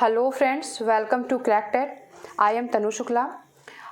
Hello friends, welcome to crack TET. I am Tanu Shukla.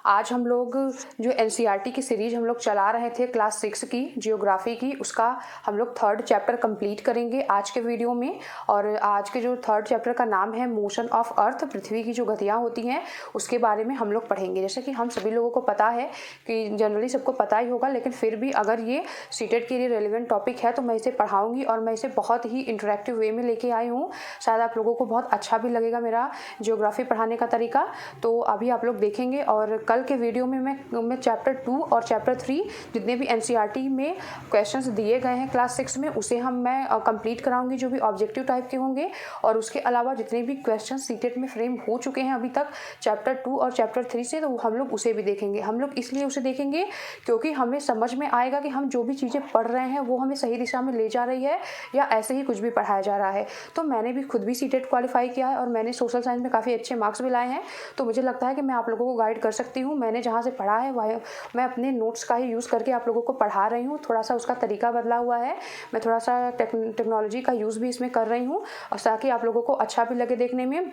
आज हम लोग जो एनसीईआरटी की सीरीज हम लोग चला रहे थे क्लास 6 की जियोग्राफी की, उसका हम लोग थर्ड चैप्टर कंप्लीट करेंगे आज के वीडियो में। और आज के जो थर्ड चैप्टर का नाम है मोशन ऑफ अर्थ, पृथ्वी की जो गतियाँ होती हैं उसके बारे में हम लोग पढ़ेंगे। जैसे कि हम सभी लोगों को पता है कि जनरली सबको पता ही होगा, लेकिन फिर भी अगर ये सीटेट के लिए रेलिवेंट टॉपिक है तो मैं इसे पढ़ाऊँगी और मैं इसे बहुत ही इंटरेक्टिव वे में लेके आई हूँ। शायद आप लोगों को बहुत अच्छा भी लगेगा मेरा जियोग्राफी पढ़ाने का तरीका। तो अभी आप लोग देखेंगे और कल के वीडियो में मैं चैप्टर 2 और चैप्टर 3 जितने भी एनसीईआरटी में क्वेश्चंस दिए गए हैं क्लास 6 में उसे मैं कंप्लीट कराऊंगी, जो भी ऑब्जेक्टिव टाइप के होंगे। और उसके अलावा जितने भी क्वेश्चंस सीटेट में फ्रेम हो चुके हैं अभी तक चैप्टर 2 और चैप्टर 3 से, तो हम लोग उसे भी देखेंगे। हम लोग इसलिए उसे देखेंगे क्योंकि हमें समझ में आएगा कि हम जो भी चीज़ें पढ़ रहे हैं वो हमें सही दिशा में ले जा रही है या ऐसे ही कुछ भी पढ़ाया जा रहा है। तो मैंने भी खुद भी सीटेट क्वालिफाई किया है और मैंने सोशल साइंस में काफ़ी अच्छे मार्क्स भी लाए हैं, तो मुझे लगता है कि मैं आप लोगों को गाइड कर सकती हूँ। मैंने जहाँ से पढ़ा है वह मैं अपने नोट्स का ही यूज़ करके आप लोगों को पढ़ा रही हूँ। थोड़ा सा उसका तरीका बदला हुआ है, मैं थोड़ा सा टेक्नोलॉजी का यूज़ भी इसमें कर रही हूँ और ताकि आप लोगों को अच्छा भी लगे देखने में।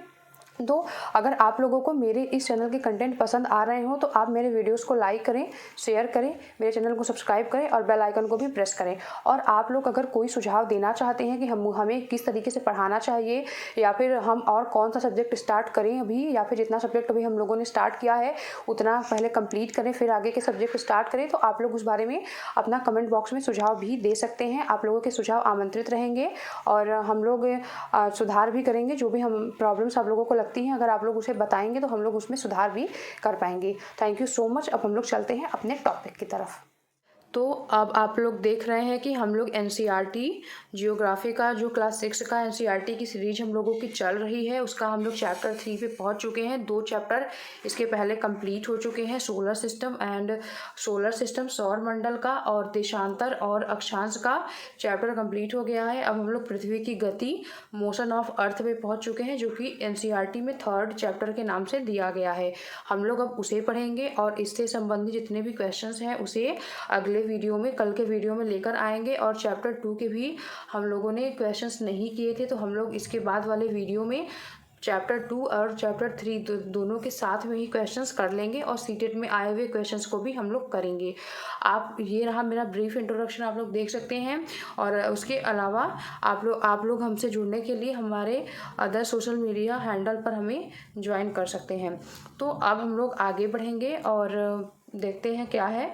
तो अगर आप लोगों को मेरे इस चैनल के कंटेंट पसंद आ रहे हो तो आप मेरे वीडियोस को लाइक करें, शेयर करें, मेरे चैनल को सब्सक्राइब करें और बेल आइकन को भी प्रेस करें। और आप लोग अगर कोई सुझाव देना चाहते हैं कि हमें किस तरीके से पढ़ाना चाहिए या फिर हम और कौन सा सब्जेक्ट स्टार्ट करें अभी, या फिर जितना सब्जेक्ट अभी हम लोगों ने स्टार्ट किया है उतना पहले कंप्लीट करें फिर आगे के सब्जेक्ट स्टार्ट करें, तो आप लोग उस बारे में अपना कमेंट बॉक्स में सुझाव भी दे सकते हैं। आप लोगों के सुझाव आमंत्रित रहेंगे और हम लोग सुधार भी करेंगे। जो भी हम प्रॉब्लम्स आप लोगों को लगती हैं अगर आप लोग उसे बताएंगे तो हम लोग उसमें सुधार भी कर पाएंगे। Thank you so much. अब हम लोग चलते हैं अपने टॉपिक की तरफ। तो अब आप लोग देख रहे हैं कि हम लोग एनसीईआरटी जियोग्राफी का जो क्लास 6 का एनसीईआरटी की सीरीज हम लोगों की चल रही है उसका हम लोग चैप्टर 3 पे पहुंच चुके हैं। 2 चैप्टर इसके पहले कंप्लीट हो चुके हैं, सोलर सिस्टम सौर मंडल का और देशांतर और अक्षांश का चैप्टर कंप्लीट हो गया है। अब हम लोग पृथ्वी की गति मोशन ऑफ अर्थ पे पहुँच चुके हैं, जो कि एनसीईआरटी में थर्ड चैप्टर के नाम से दिया गया है। हम लोग अब उसे पढ़ेंगे और इससे संबंधित जितने भी क्वेश्चंस हैं उसे अगले वीडियो में, कल के वीडियो में लेकर आएंगे। और चैप्टर 2 के भी हम लोगों ने क्वेश्चंस नहीं किए थे, तो हम लोग इसके बाद वाले वीडियो में चैप्टर 2 और चैप्टर 3 दोनों के साथ में ही क्वेश्चंस कर लेंगे और सीटेट में आए हुए क्वेश्चंस को भी हम लोग करेंगे। आप ये रहा मेरा ब्रीफ इंट्रोडक्शन, आप लोग देख सकते हैं। और उसके अलावा आप लोग हमसे जुड़ने के लिए हमारे अदर सोशल मीडिया हैंडल पर हमें ज्वाइन कर सकते हैं। तो अब हम लोग आगे बढ़ेंगे और देखते हैं क्या है।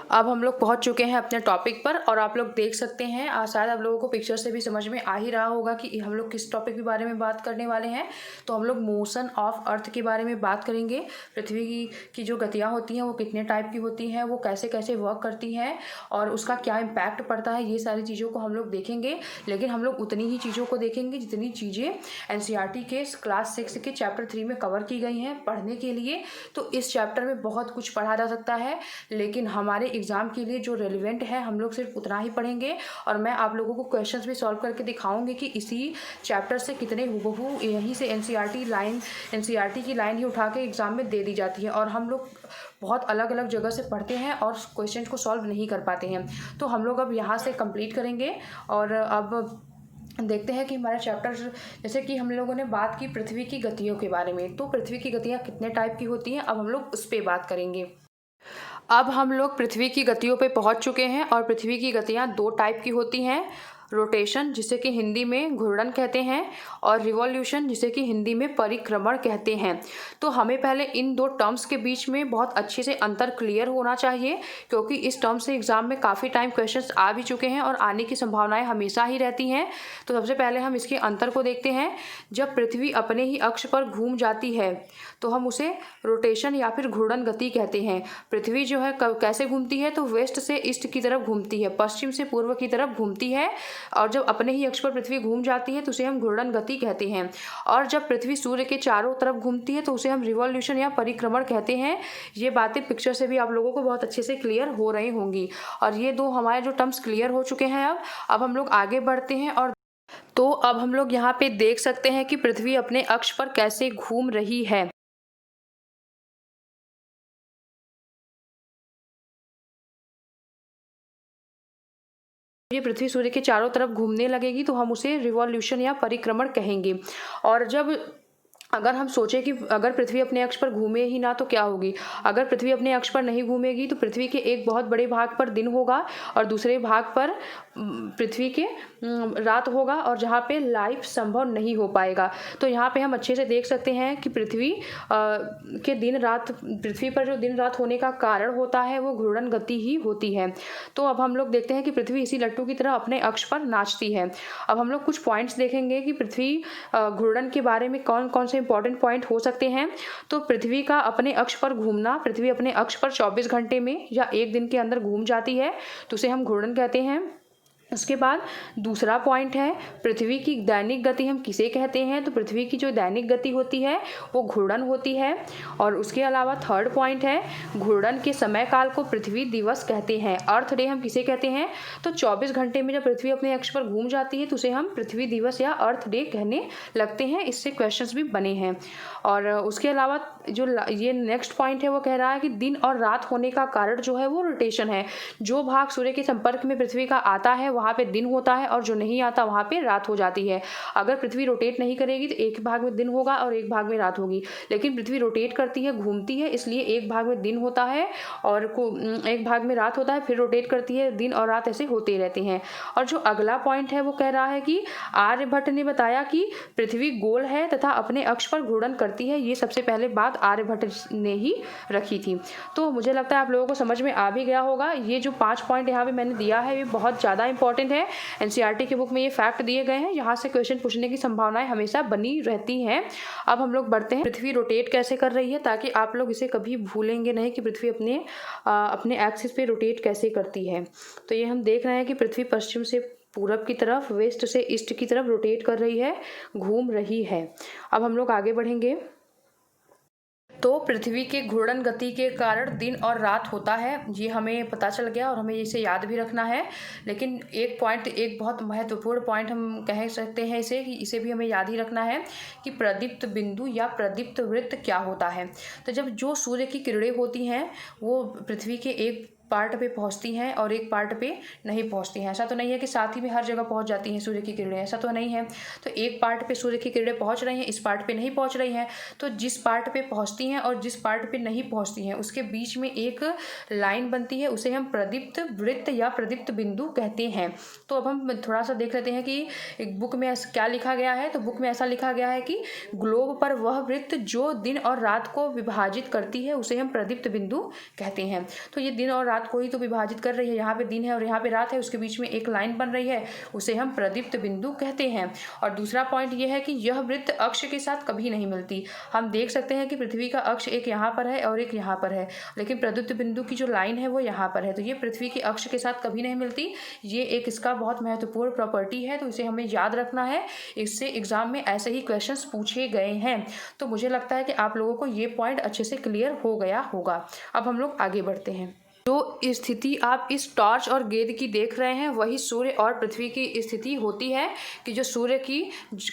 अब हम लोग पहुंच चुके हैं अपने टॉपिक पर और आप लोग देख सकते हैं, शायद आप लोगों को पिक्चर से भी समझ में आ ही रहा होगा कि हम लोग किस टॉपिक के बारे में बात करने वाले हैं। तो हम लोग मोशन ऑफ अर्थ के बारे में बात करेंगे। पृथ्वी की जो गतियाँ होती हैं वो कितने टाइप की होती हैं, वो कैसे कैसे वर्क करती हैं और उसका क्या इम्पैक्ट पड़ता है, ये सारी चीज़ों को हम लोग देखेंगे। लेकिन हम लोग उतनी ही चीज़ों को देखेंगे जितनी चीज़ें एनसीईआरटी के क्लास 6 के चैप्टर 3 में कवर की गई हैं पढ़ने के लिए। तो इस चैप्टर में बहुत कुछ पढ़ा जा सकता है, लेकिन हमारे एग्जाम के लिए जो रेलिवेंट है हम लोग सिर्फ उतना ही पढ़ेंगे। और मैं आप लोगों को क्वेश्चंस भी सॉल्व करके दिखाऊंगी कि इसी चैप्टर से कितने हुबहू यहीं से एनसीईआरटी की लाइन ही उठा के एग्जाम में दे दी जाती है और हम लोग बहुत अलग अलग जगह से पढ़ते हैं और क्वेश्चन को सॉल्व नहीं कर पाते हैं। तो हम लोग अब यहाँ से कंप्लीट करेंगे और अब देखते हैं कि हमारा चैप्टर, जैसे कि हम लोगों ने बात की पृथ्वी की गतियों के बारे में, तो पृथ्वी की गतियाँ कितने टाइप की होती हैं अब हम लोग उस पर बात करेंगे। अब हम लोग पृथ्वी की गतियों पे पहुंच चुके हैं और पृथ्वी की गतियां 2 टाइप की होती हैं, रोटेशन जिसे कि हिंदी में घूर्णन कहते हैं और रिवॉल्यूशन जिसे कि हिंदी में परिक्रमण कहते हैं। तो हमें पहले इन 2 टर्म्स के बीच में बहुत अच्छे से अंतर क्लियर होना चाहिए, क्योंकि इस टर्म से एग्जाम में काफ़ी टाइम क्वेश्चंस आ भी चुके हैं और आने की संभावनाएं हमेशा ही रहती हैं। तो सबसे पहले हम इसके अंतर को देखते हैं। जब पृथ्वी अपने ही अक्ष पर घूम जाती है तो हम उसे रोटेशन या फिर घूर्णन गति कहते हैं। पृथ्वी जो है कैसे घूमती है, तो वेस्ट से ईस्ट की तरफ घूमती है, पश्चिम से पूर्व की तरफ घूमती है। और जब अपने ही अक्ष पर पृथ्वी घूम जाती है तो उसे हम घूर्णन गति कहते हैं। और जब पृथ्वी सूर्य के चारों तरफ घूमती है तो उसे हम रिवॉल्यूशन या परिक्रमण कहते हैं। ये बातें पिक्चर से भी आप लोगों को बहुत अच्छे से क्लियर हो रही होंगी और ये 2 हमारे जो टर्म्स क्लियर हो चुके हैं। अब हम लोग आगे बढ़ते हैं और तो अब हम लोग यहाँ पे देख सकते हैं कि पृथ्वी अपने अक्ष पर कैसे घूम रही है। ये पृथ्वी सूर्य के चारों तरफ घूमने लगेगी तो हम उसे रिवॉल्यूशन या परिक्रमण कहेंगे। और जब अगर हम सोचें कि अगर पृथ्वी अपने अक्ष पर घूमे ही ना तो क्या होगी, अगर पृथ्वी अपने अक्ष पर नहीं घूमेगी तो पृथ्वी के एक बहुत बड़े भाग पर दिन होगा और दूसरे भाग पर पृथ्वी के रात होगा, और जहाँ पे लाइफ संभव नहीं हो पाएगा। तो यहाँ पे हम अच्छे से देख सकते हैं कि पृथ्वी के दिन रात, पृथ्वी पर जो दिन रात होने का कारण होता है वो घूर्णन गति ही होती है। तो अब हम लोग देखते हैं कि पृथ्वी इसी लट्टू की तरह अपने अक्ष पर नाचती है। अब हम लोग कुछ पॉइंट्स देखेंगे कि पृथ्वी घूर्णन के बारे में कौन कौन से इंपॉर्टेंट पॉइंट हो सकते हैं। तो पृथ्वी का अपने अक्ष पर घूमना, पृथ्वी अपने अक्ष पर 24 घंटे में या एक दिन के अंदर घूम जाती है तो उसे हम घूर्णन कहते हैं। उसके बाद दूसरा पॉइंट है पृथ्वी की दैनिक गति हम किसे कहते हैं, तो पृथ्वी की जो दैनिक गति होती है वो घूर्णन होती है। और उसके अलावा थर्ड पॉइंट है घूर्णन के समय काल को पृथ्वी दिवस कहते हैं। अर्थ डे हम किसे कहते हैं, तो 24 घंटे में जब पृथ्वी अपने अक्ष पर घूम जाती है तो उसे हम पृथ्वी दिवस या अर्थ डे कहने लगते हैं। इससे क्वेश्चंस भी बने हैं। और उसके अलावा जो ये नेक्स्ट पॉइंट है वो कह रहा है कि दिन और रात होने का कारण जो है वो रोटेशन है। जो भाग सूर्य के संपर्क में पृथ्वी का आता है वहाँ पे दिन होता है और जो नहीं आता वहाँ पे रात हो जाती है। अगर पृथ्वी रोटेट नहीं करेगी तो एक भाग में दिन होगा और एक भाग में रात होगी, लेकिन पृथ्वी रोटेट करती है, घूमती है, इसलिए एक भाग में दिन होता है और एक भाग में रात होता है, फिर रोटेट करती है, दिन और रात ऐसे होते रहते हैं। और जो अगला पॉइंट है वो कह रहा है कि आर्यभट्ट ने बताया कि पृथ्वी गोल है तथा अपने अक्ष पर घूर्णन करती है। ये सबसे पहले बात आर्यभट्ट ने ही रखी थी। तो मुझे लगता है आप लोगों को समझ में आ भी गया होगा। ये जो 5 पॉइंट यहाँ पे मैंने दिया है ये बहुत ज़्यादा इंपॉर्टेंट है। एनसीईआरटी की बुक में ये फैक्ट दिए गए हैं, यहाँ से क्वेश्चन पूछने की संभावनाएं हमेशा बनी रहती हैं। अब हम लोग बढ़ते हैं पृथ्वी रोटेट कैसे कर रही है, ताकि आप लोग इसे कभी भूलेंगे नहीं कि पृथ्वी अपने एक्सिस पे रोटेट कैसे करती है। तो ये हम देख रहे हैं कि पृथ्वी पश्चिम से पूरब की तरफ, वेस्ट से ईस्ट की तरफ रोटेट कर रही है, घूम रही है। अब हम लोग आगे बढ़ेंगे। तो पृथ्वी के घूर्णन गति के कारण दिन और रात होता है, ये हमें पता चल गया और हमें इसे याद भी रखना है। लेकिन एक पॉइंट, एक बहुत महत्वपूर्ण पॉइंट हम कह सकते हैं इसे, कि इसे भी हमें याद ही रखना है कि प्रदीप्त बिंदु या प्रदीप्त वृत्त क्या होता है। तो जब जो सूर्य की किरणें होती हैं वो पृथ्वी के एक पार्ट पे पहुंचती हैं और एक पार्ट पे नहीं पहुंचती हैं। ऐसा तो नहीं है कि साथ ही में हर जगह पहुंच जाती हैं सूर्य की किरणें, ऐसा तो नहीं है। तो एक पार्ट पे सूर्य की किरणें पहुंच रही हैं, इस पार्ट पे नहीं पहुंच रही हैं। तो जिस पार्ट पे पहुंचती हैं और जिस पार्ट पे नहीं पहुंचती हैं उसके बीच में एक लाइन बनती है, उसे हम प्रदीप्त वृत्त या प्रदीप्त बिंदु कहते हैं। तो अब हम थोड़ा सा देख लेते हैं कि एक बुक में क्या लिखा गया है। तो बुक में ऐसा लिखा गया है कि ग्लोब पर वह वृत्त जो दिन और रात को विभाजित करती है उसे हम प्रदीप्त बिंदु कहते हैं। तो ये दिन और रात को ही तो विभाजित कर रही है, यहाँ पे दिन है और यहाँ पे रात है, उसके बीच में एक लाइन बन रही है, उसे हम प्रदीप्त बिंदु कहते हैं। और दूसरा पॉइंट ये है कि यह वृत्त अक्ष के साथ कभी नहीं मिलती। हम देख सकते हैं कि पृथ्वी का अक्ष एक यहाँ पर है और एक यहाँ पर है, लेकिन प्रदीप्त बिंदु की जो लाइन है वो यहाँ पर है। तो ये पृथ्वी के अक्ष के साथ कभी नहीं मिलती। ये एक इसका बहुत महत्वपूर्ण प्रॉपर्टी है, तो इसे हमें याद रखना है। इससे एग्जाम में ऐसे ही क्वेश्चंस पूछे गए हैं। तो मुझे लगता है कि आप लोगों को ये पॉइंट अच्छे से क्लियर हो गया होगा। अब हम लोग आगे बढ़ते हैं। जो स्थिति आप इस टॉर्च और गेंद की देख रहे हैं वही सूर्य और पृथ्वी की स्थिति होती है, कि जो सूर्य की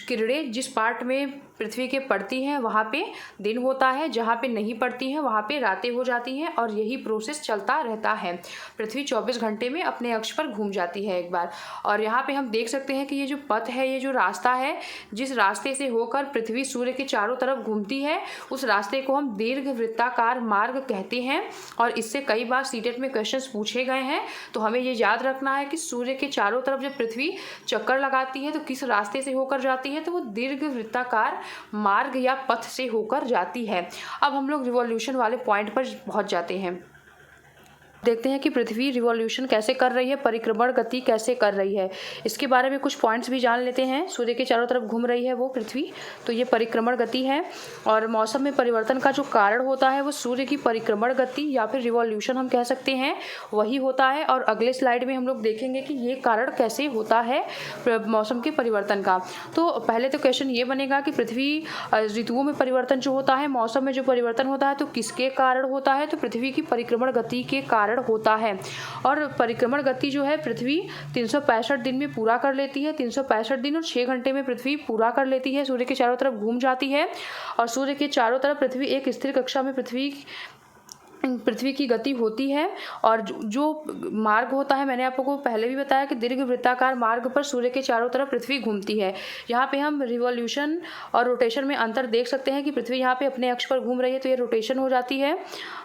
किरणें जिस पार्ट में पृथ्वी के पड़ती हैं वहाँ पे दिन होता है, जहाँ पे नहीं पड़ती हैं वहाँ पे रातें हो जाती हैं, और यही प्रोसेस चलता रहता है। पृथ्वी 24 घंटे में अपने अक्ष पर घूम जाती है एक बार। और यहाँ पे हम देख सकते हैं कि ये जो पथ है, ये जो रास्ता है, जिस रास्ते से होकर पृथ्वी सूर्य के चारों तरफ घूमती है उस रास्ते को हम दीर्घ वृत्ताकार मार्ग कहते हैं। और इससे कई बार सीटेट में क्वेश्चंस पूछे गए हैं। तो हमें ये याद रखना है कि सूर्य के चारों तरफ जब पृथ्वी चक्कर लगाती है तो किस रास्ते से होकर जाती है, तो वो दीर्घ वृत्ताकार मार्ग या पथ से होकर जाती है। अब हम लोग रिवॉल्यूशन वाले पॉइंट पर पहुंच जाते हैं। देखते हैं कि पृथ्वी रिवॉल्यूशन कैसे कर रही है, परिक्रमण गति कैसे कर रही है। इसके बारे में कुछ पॉइंट्स भी जान लेते हैं। सूर्य के चारों तरफ घूम रही है वो पृथ्वी, तो ये परिक्रमण गति है। और मौसम में परिवर्तन का जो कारण होता है वो सूर्य की परिक्रमण गति या फिर रिवॉल्यूशन हम कह सकते हैं, वही होता है। और अगले स्लाइड में हम लोग देखेंगे कि ये कारण कैसे होता है मौसम के परिवर्तन का। तो पहले तो क्वेश्चन ये बनेगा कि पृथ्वी ऋतुओं में परिवर्तन जो होता है, मौसम में जो परिवर्तन होता है, तो किसके कारण होता है, तो पृथ्वी की परिक्रमण गति के कारण होता है। और परिक्रमण गति जो है पृथ्वी 365 दिन में पूरा कर लेती है। 365 दिन और 6 घंटे में पृथ्वी पूरा कर लेती है, सूर्य के चारों तरफ घूम जाती है। और सूर्य के चारों तरफ पृथ्वी एक स्थिर कक्षा में पृथ्वी पृथ्वी की गति होती है। और जो मार्ग होता है, मैंने आप लोगों को पहले भी बताया कि दीर्घ वृत्ताकार मार्ग पर सूर्य के चारों तरफ पृथ्वी घूमती है। यहाँ पे हम रिवॉल्यूशन और रोटेशन में अंतर देख सकते हैं कि पृथ्वी यहाँ पे अपने अक्ष पर घूम रही है तो ये रोटेशन हो जाती है,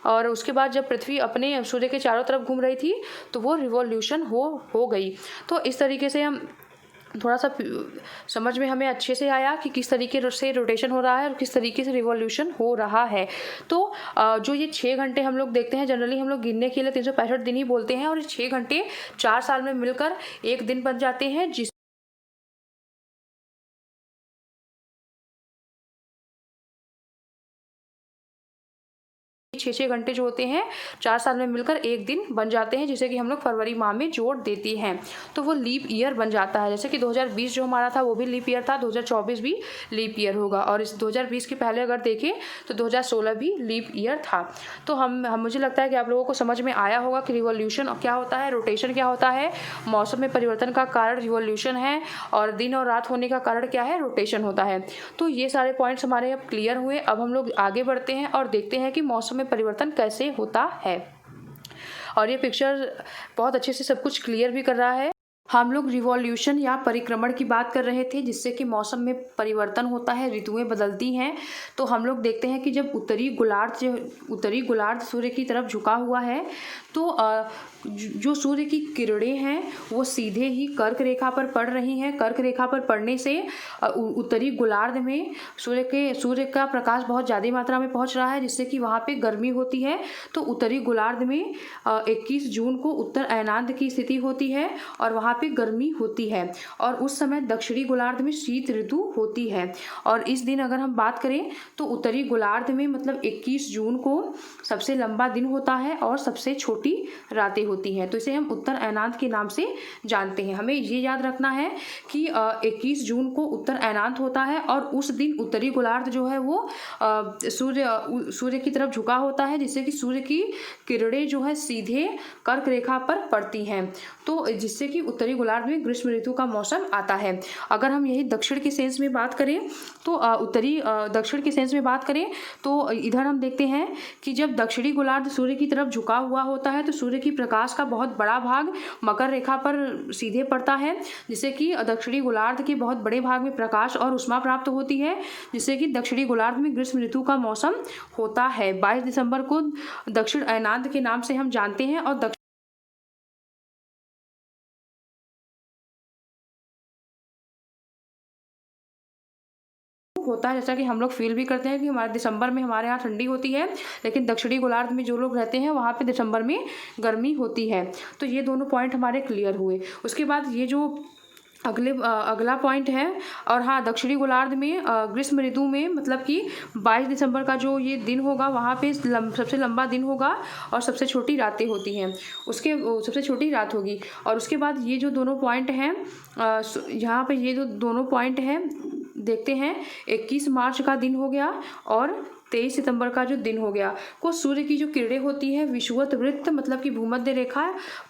और उसके बाद जब पृथ्वी अपने सूर्य के चारों तरफ घूम रही थी तो वो रिवॉल्यूशन हो गई। तो इस तरीके से हम थोड़ा सा समझ में हमें अच्छे से आया कि किस तरीके से रोटेशन हो रहा है और किस तरीके से रिवॉल्यूशन हो रहा है। तो जो ये 6 घंटे हम लोग देखते हैं, जनरली हम लोग गिनने के लिए 365 दिन ही बोलते हैं, और ये 6 घंटे 4 साल में मिलकर एक दिन बन जाते हैं, जिस 6 घंटे जो होते हैं 4 साल में मिलकर एक दिन बन जाते हैं, जिसे कि हम लोग फरवरी माह में जोड़ देते हैं, तो वो लीप ईयर बन जाता है। जैसे कि 2020 जो हमारा था वो भी लीप ईयर था, 2024 भी लीप ईयर होगा, और इस 2020 के पहले अगर देखें तो 2016 भी लीप ईयर था। तो हम मुझे लगता है कि आप लोगों को समझ में आया होगा कि रिवॉल्यूशन क्या होता है, रोटेशन क्या होता है, मौसम में परिवर्तन का कारण रिवॉल्यूशन है, और दिन और रात होने का कारण क्या है, रोटेशन होता है। तो ये सारे पॉइंट्स हमारे अब क्लियर हुए। अब हम लोग आगे बढ़ते हैं और देखते हैं कि मौसम में परिवर्तन कैसे होता है। और ये पिक्चर बहुत अच्छे से सब कुछ क्लियर भी कर रहा है। हम लोग रिवॉल्यूशन या परिक्रमण की बात कर रहे थे, जिससे कि मौसम में परिवर्तन होता है, ऋतुएं बदलती हैं। तो हम लोग देखते हैं कि जब उत्तरी गोलार्ध सूर्य की तरफ झुका हुआ है, तो जो सूर्य की किरणें हैं वो सीधे ही कर्क रेखा पर पड़ रही हैं। कर्क रेखा पर पड़ने से उत्तरी गोलार्ध में सूर्य का प्रकाश बहुत ज़्यादा मात्रा में पहुंच रहा है, जिससे कि वहाँ पे गर्मी होती है। तो उत्तरी गोलार्ध में 21 जून को उत्तर अयनांत की स्थिति होती है और वहाँ पे गर्मी होती है, और उस समय दक्षिणी गोलार्ध में शीत ऋतु होती है। और इस दिन अगर हम बात करें तो उत्तरी गोलार्ध में मतलब 21 जून को सबसे लंबा दिन होता है और सबसे छोटी रातें होती हैं। तो इसे हम उत्तर अयनांत के नाम से जानते हैं। हमें ये याद रखना है कि 21 जून को उत्तर अयनांत होता है, और उस दिन उत्तरी गोलार्ध जो है वो सूर्य की तरफ झुका होता है, जिससे कि सूर्य की किरणें जो है सीधे कर्क रेखा पर पड़ती हैं, तो जिससे कि उत्तरी गोलार्ध में ग्रीष्म ऋतु का मौसम आता है। अगर हम यही दक्षिण के सेंस में बात करें तो दक्षिण के सेंस में बात करें तो इधर हम देखते हैं कि जब दक्षिणी गोलार्ध सूर्य की तरफ झुका हुआ होता है तो सूर्य की प्रकाश का बहुत बड़ा भाग मकर रेखा पर सीधे पड़ता है, जिससे कि दक्षिणी गोलार्ध के बहुत बड़े भाग में प्रकाश और उष्मा प्राप्त होती है, जिससे कि दक्षिणी गोलार्ध में ग्रीष्म ऋतु का मौसम होता है। 22 दिसंबर को दक्षिण अयनांत के नाम से हम जानते हैं, और होता है, जैसा कि हम लोग फील भी करते हैं कि हमारे दिसंबर में हमारे यहाँ ठंडी होती है, लेकिन दक्षिणी गोलार्ध में जो लोग रहते हैं वहाँ पे दिसंबर में गर्मी होती है। तो ये दोनों पॉइंट हमारे क्लियर हुए। उसके बाद ये जो अगला पॉइंट है, और हाँ, दक्षिणी गोलार्ध में ग्रीष्म ऋतु में मतलब कि 22 दिसंबर का जो ये दिन होगा वहाँ पे सबसे लंबा दिन होगा और सबसे छोटी रातें होती हैं, सबसे छोटी रात होगी। और उसके बाद ये जो दोनों पॉइंट हैं, यहाँ पे ये जो दोनों पॉइंट हैं देखते हैं, 21 मार्च का दिन हो गया और 23 सितंबर का जो दिन हो गया को सूर्य की जो किरणें होती है विषुवत वृत्त मतलब कि भूमध्य रेखा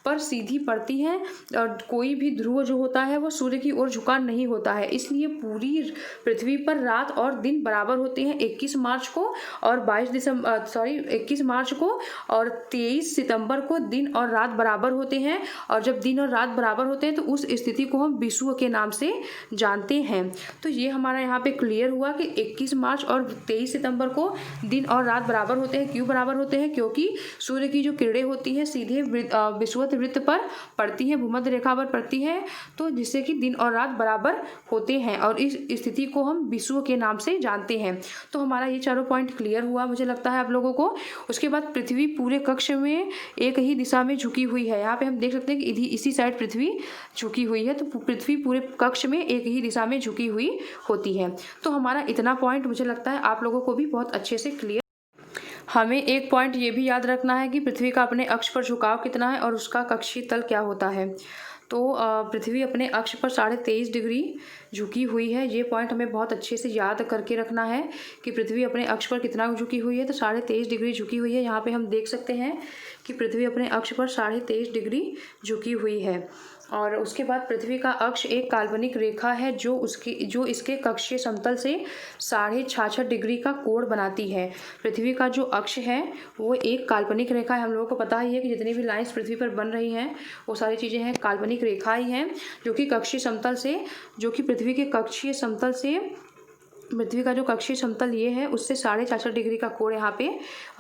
पर सीधी पड़ती हैं, और कोई भी ध्रुव जो होता है वो सूर्य की ओर झुका नहीं होता है। इसलिए पूरी पृथ्वी पर रात और दिन बराबर होते हैं 21 मार्च को और 21 मार्च को और 23 सितंबर को दिन और रात बराबर होते हैं। और जब दिन और रात बराबर होते हैं तो उस स्थिति को हम विषुव के नाम से जानते हैं। तो ये हमारा यहाँ पे क्लियर हुआ कि 21 मार्च और 23 सितंबर को दिन और रात बराबर होते हैं। क्यों बराबर होते हैं? क्योंकि सूर्य की जो किरणें होती है सीधे विषुवत वृत्त पर पड़ती है, भूमध्य रेखा पर पड़ती है, तो जिससे कि दिन और रात बराबर होते हैं और इस स्थिति को हम विषुव के नाम से जानते हैं। तो हमारा ये चारों पॉइंट क्लियर हुआ मुझे लगता है आप लोगों को। उसके बाद पृथ्वी पूरे कक्ष में एक ही दिशा में झुकी हुई है। यहाँ पे हम देख सकते हैं कि इसी साइड पृथ्वी झुकी हुई है, तो पृथ्वी पूरे कक्ष में एक ही दिशा में झुकी हुई होती है। तो हमारा इतना पॉइंट मुझे लगता है आप लोगों को भी बहुत अच्छे से क्लियर। हमें एक पॉइंट ये भी याद रखना है कि पृथ्वी का अपने अक्ष पर झुकाव कितना है और उसका कक्षीय तल क्या होता है। तो पृथ्वी अपने अक्ष पर 23.5 डिग्री झुकी हुई है। ये पॉइंट हमें बहुत अच्छे से याद करके रखना है कि पृथ्वी अपने अक्ष पर कितना झुकी हुई है। तो 23.5 डिग्री झुकी हुई है। यहाँ पे हम देख सकते हैं कि पृथ्वी अपने अक्ष पर 23.5 डिग्री झुकी हुई है। और उसके बाद पृथ्वी का अक्ष एक काल्पनिक रेखा है जो इसके कक्षीय समतल से 66.5 डिग्री का कोण बनाती है। पृथ्वी का जो अक्ष है वो एक काल्पनिक रेखा है। हम लोगों को पता ही है कि जितनी भी लाइंस पृथ्वी पर बन रही हैं वो सारी चीज़ें हैं काल्पनिक रेखा ही हैं, जो कि पृथ्वी के कक्षीय समतल से पृथ्वी का जो कक्षीय समतल ये है उससे 66.5 डिग्री का कोण यहाँ पे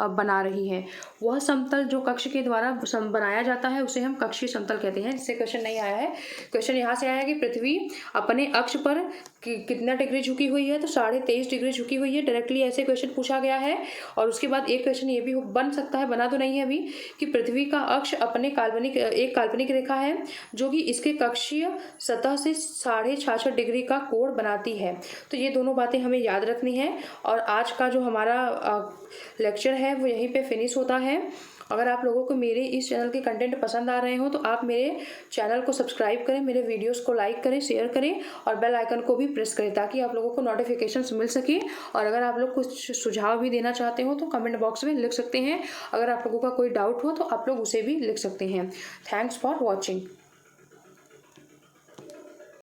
बना रही है। वह समतल जो कक्ष के द्वारा बनाया जाता है उसे हम कक्षीय समतल कहते हैं। इससे क्वेश्चन नहीं आया है। क्वेश्चन यहाँ से आया है कि पृथ्वी अपने अक्ष पर कितना डिग्री झुकी हुई है, तो 23.5 डिग्री झुकी हुई है। डायरेक्टली ऐसे क्वेश्चन पूछा गया है। और उसके बाद एक क्वेश्चन ये भी बन सकता है, बना तो नहीं है अभी, कि पृथ्वी का अक्ष अपने एक काल्पनिक रेखा है जो कि इसके कक्षीय सतह से 66.5 डिग्री का कोण बनाती है। तो ये दोनों बातें हमें याद रखनी है। और आज का जो हमारा लेक्चर है वो यहीं पे फिनिश होता है। अगर आप लोगों को मेरे इस चैनल के कंटेंट पसंद आ रहे हो तो आप मेरे चैनल को सब्सक्राइब करें, मेरे वीडियोस को लाइक करें, शेयर करें और बेल आइकन को भी प्रेस करें ताकि आप लोगों को नोटिफिकेशंस मिल सके। और अगर आप लोग कुछ सुझाव भी देना चाहते हो तो कमेंट बॉक्स में लिख सकते हैं। अगर आप लोगों का कोई डाउट हो तो आप लोग उसे भी लिख सकते हैं। Thanks for watching.